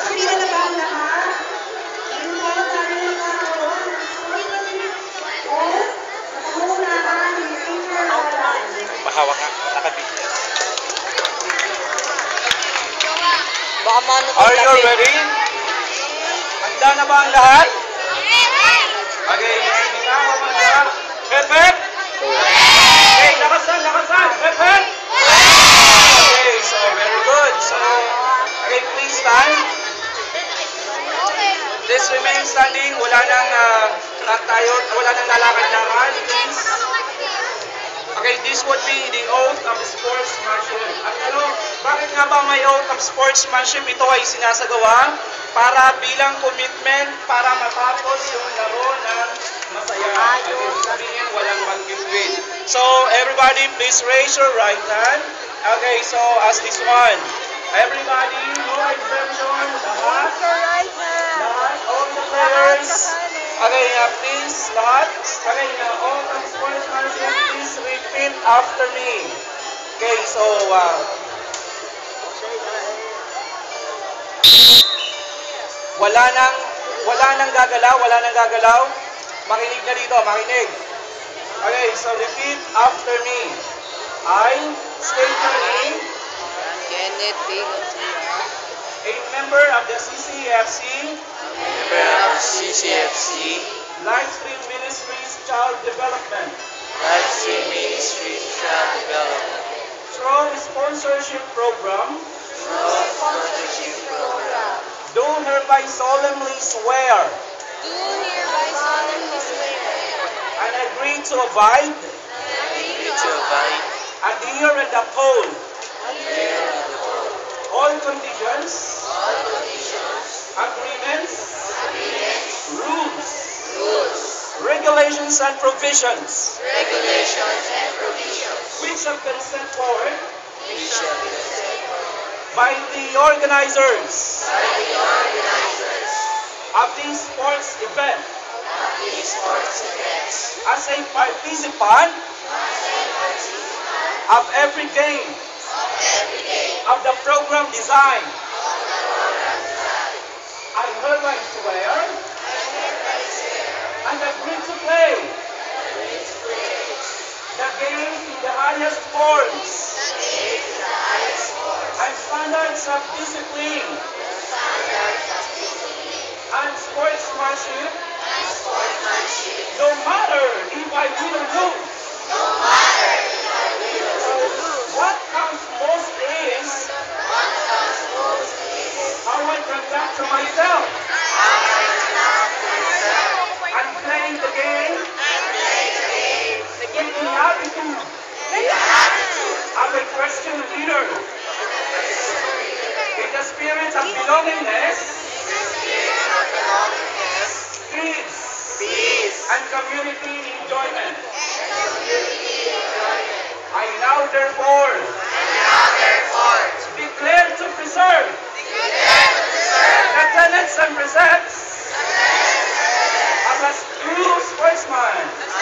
Pila na ba ang lahat? Involve namin ang karoon. O, kapangunahan ni Senior Roland. Bahawak nga, nakabigyan. Baka mano ko Are you ready? Handa na ba ang lahat? Okay, ikaw ang handa. Perfect? Okay, lakasan, lakasan. Perfect? Okay, so very good. So, okay, please stand. Please remain standing. Wala nang wala nang lalakad-lakad. Please. Okay, this would be the oath of sportsmanship. At ano, bakit nga ba may oath of sportsmanship? Ito ay sinasagawa para bilang commitment para matapos yung laro ng masaya. At ibig sabihin, walang mag-quit. So, everybody, please raise your right hand. Okay, so as this one. Everybody, no exemption. Lahat. Lahat, all the players. Okay, please, lahat. Okay, oath of sportsmanship, please repeat after me. Okay, so, wala nang gagalaw. Makinig na dito, makinig. Okay, so repeat after me. I state your name. Kenneth P. Garcia. A member of the CCFC. Member of CCFC. Livestream Ministries Child Development. Livestream Ministries Child Development. Strong Sponsorship Program. Strong Sponsorship Program. Do hereby solemnly swear. Do hereby solemnly swear. And agree to abide. Agree to abide. Adhere and uphold. Adhere and uphold. All conditions. All conditions. Agreements. Agreements. Rules. Rules. Regulations and provisions. Regulations and provisions. Which have been set forth. Which shall be set forth. By the organizers. By the organizers. Of these sports event. Of these sports events. As a participant. As a participant. Of every game. Of every game. Of the program design. Of the program design. I hereby swear. I hereby swear. And agree to play. Agree to play. The games in the highest forms. The games in the highest forms. And standards of discipline. The standards of discipline. And sportsmanship. And sportsmanship. No matter if I win or lose. No matter if I win or lose. What counts most is What counts most is how I conduct myself. how I conduct myself. And playing the game And play the game. with the attitude With the attitude. of a Christian leader. In the spirit of belongingness, The spirit of belongingness. peace, Peace. and community enjoyment. And community enjoyment. I now therefore And now therefore. declare to preserve Declare to preserve. the tenets and precepts The tenets and precepts. of a true sportsman. As